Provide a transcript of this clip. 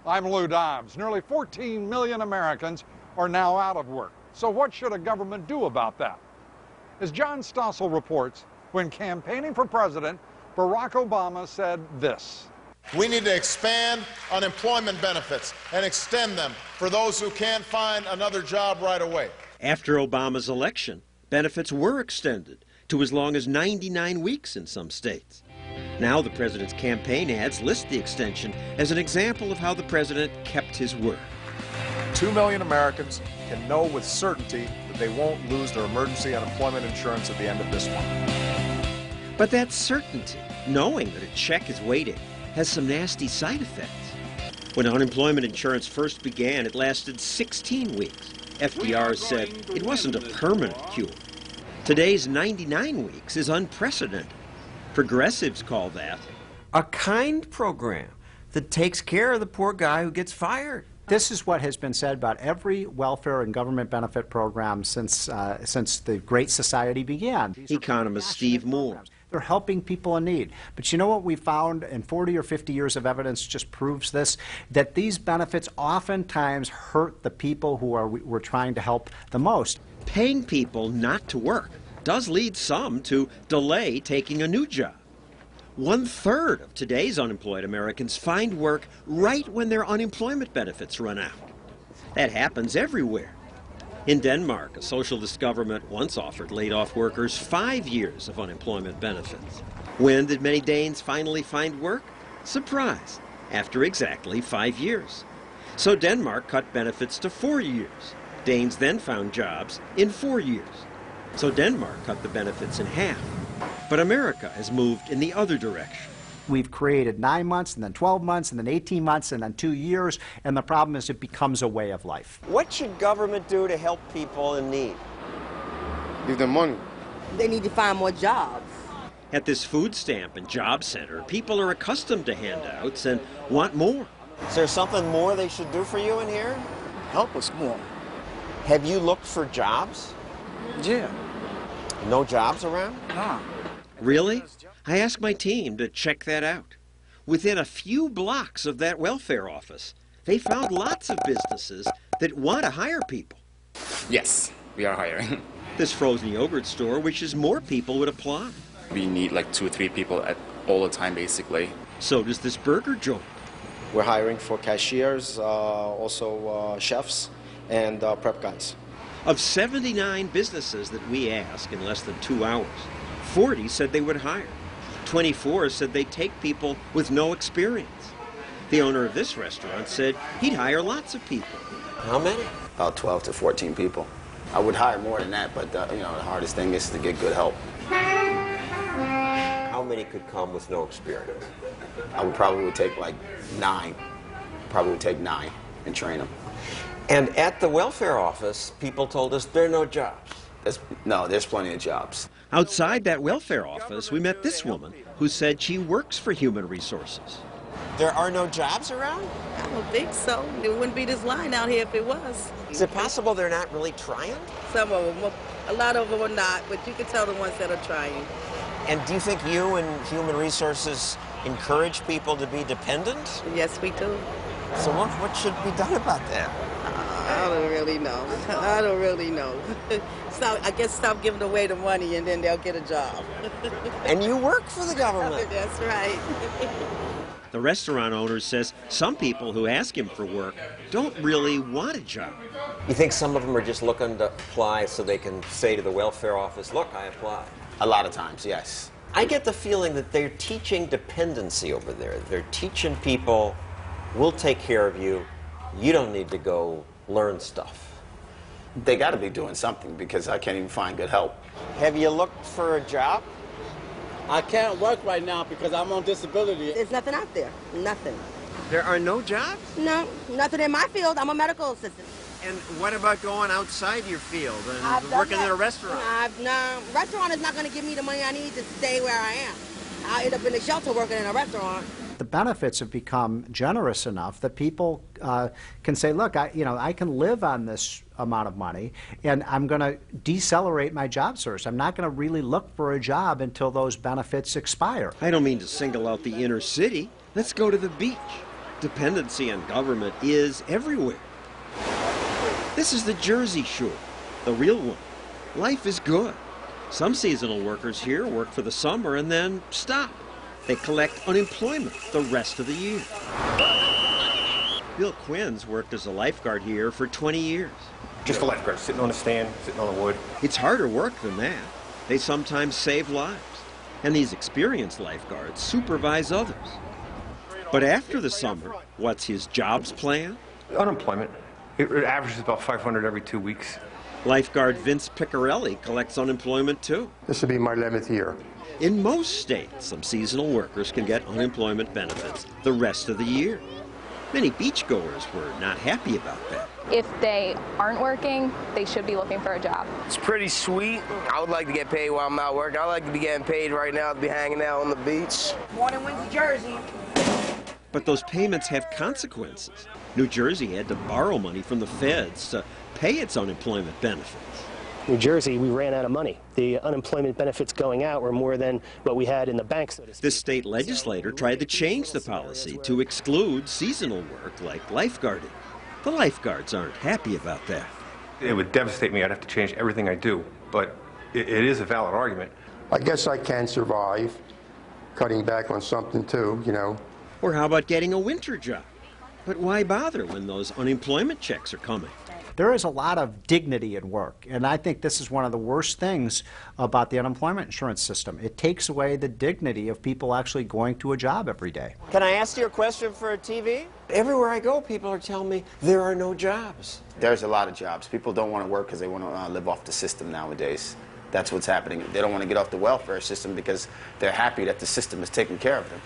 I'm Lou Dobbs. Nearly 14 million Americans are now out of work. So what should a government do about that? As John Stossel reports, when campaigning for president, Barack Obama said this. We need to expand unemployment benefits and extend them for those who can't find another job right away. After Obama's election, benefits were extended to as long as 99 weeks in some states. Now the president's campaign ads list the extension as an example of how the president kept his word. 2 million Americans can know with certainty that they won't lose their emergency unemployment insurance at the end of this month. But that certainty, knowing that a check is waiting, has some nasty side effects. When unemployment insurance first began, it lasted 16 weeks. FDR said it wasn't a permanent cure. Today's 99 weeks is unprecedented. Progressives call that a kind program that takes care of the poor guy who gets fired. This is what has been said about every welfare and government benefit program since the Great Society began. Economist Steve Moore. They're helping people in need. But you know what we found, and 40 or 50 years of evidence just proves this, that these benefits oftentimes hurt the people who we're trying to help the most. Paying people not to work does lead some to delay taking a new job. 1/3 of today's unemployed Americans find work right when their unemployment benefits run out. That happens everywhere. In Denmark, a socialist government once offered laid-off workers 5 years of unemployment benefits. When did many Danes finally find work? Surprise, after exactly 5 years. So Denmark cut benefits to 4 years. Danes then found jobs in 4 years. So Denmark cut the benefits in half. But America has moved in the other direction. We've created 9 months, and then 12 months, and then 18 months, and then 2 years, and the problem is it becomes a way of life. What should government do to help people in need? Give them money. They need to find more jobs. At this food stamp and job center, people are accustomed to handouts and want more. Is there something more they should do for you in here? Help us more. Have you looked for jobs? Yeah. No jobs around? Nah. Really? I asked my team to check that out. Within a few blocks of that welfare office, they found lots of businesses that want to hire people. Yes, we are hiring. This frozen yogurt store wishes more people would apply. We need like 2 or 3 people all the time, basically. So does this burger joint. We're hiring for cashiers, also chefs, and prep guys. Of 79 businesses that we asked in less than 2 hours, 40 said they would hire. 24 said they'd take people with no experience. The owner of this restaurant said he'd hire lots of people. How many? About 12 to 14 people. I would hire more than that, but the hardest thing is to get good help. How many could come with no experience? I would probably take like 9. Probably would take 9 and train them. And at the welfare office, people told us there are no jobs. There's plenty of jobs. Outside that welfare office, we met this woman who said she works for human resources. There are no jobs around? I don't think so. There wouldn't be this line out here if it was. Is it possible they're not really trying? Some of them, a lot of them are not, but you can tell the ones that are trying. And do you think you and human resources encourage people to be dependent? Yes, we do. So what should be done about that? I don't really know. I don't really know. So I guess stop giving away the money and then they'll get a job. And you work for the government. That's right. The restaurant owner says some people who ask him for work don't really want a job. You think some of them are just looking to apply so they can say to the welfare office, look, I applied? A lot of times, yes. I get the feeling that they're teaching dependency over there. They're teaching people, we'll take care of you. You don't need to go learn stuff. They got to be doing something because I can't even find good help. Have you looked for a job? I can't work right now because I'm on disability. There's nothing out there. Nothing. There are no jobs? No, nothing in my field. I'm a medical assistant. And what about going outside your field and working in a restaurant? No, restaurant is not going to give me the money I need to stay where I am. I'll end up in a shelter working in a restaurant. The benefits have become generous enough that people can say, look, I can live on this amount of money, and I'm going to decelerate my job search. I'm not going to really look for a job until those benefits expire. I don't mean to single out the inner city. Let's go to the beach. Dependency on government is everywhere. This is the Jersey Shore, the real one. Life is good. Some seasonal workers here work for the summer and then stop. They collect unemployment the rest of the year. Bill Quinn's worked as a lifeguard here for 20 years. Just a lifeguard, sitting on a stand, sitting on the wood. It's harder work than that. They sometimes save lives. And these experienced lifeguards supervise others. But after the summer, what's his jobs plan? Unemployment. It averages about 500 every 2 weeks. Lifeguard Vince Piccarelli collects unemployment too. This will be my 11th year. In most states, some seasonal workers can get unemployment benefits the rest of the year. Many beachgoers were not happy about that. If they aren't working, they should be looking for a job. It's pretty sweet. I would like to get paid while I'm not working. I like to be getting paid right now to be hanging out on the beach. Born in Windsor, Jersey. But those payments have consequences. New Jersey had to borrow money from the feds to pay its unemployment benefits. New Jersey, we ran out of money. The unemployment benefits going out were more than what we had in the bank, so to speak. This state legislator tried to change the policy to exclude seasonal work like lifeguarding. The lifeguards aren't happy about that. It would devastate me. I'd have to change everything I do, but it is a valid argument. I guess I can survive cutting back on something too, you know. Or how about getting a winter job? But why bother when those unemployment checks are coming? There is a lot of dignity in work, and I think this is one of the worst things about the unemployment insurance system. It takes away the dignity of people actually going to a job every day. Can I ask you a question for a TV? Everywhere I go, people are telling me there are no jobs. There's a lot of jobs. People don't want to work because they want to live off the system nowadays. That's what's happening. They don't want to get off the welfare system because they're happy that the system is taking care of them.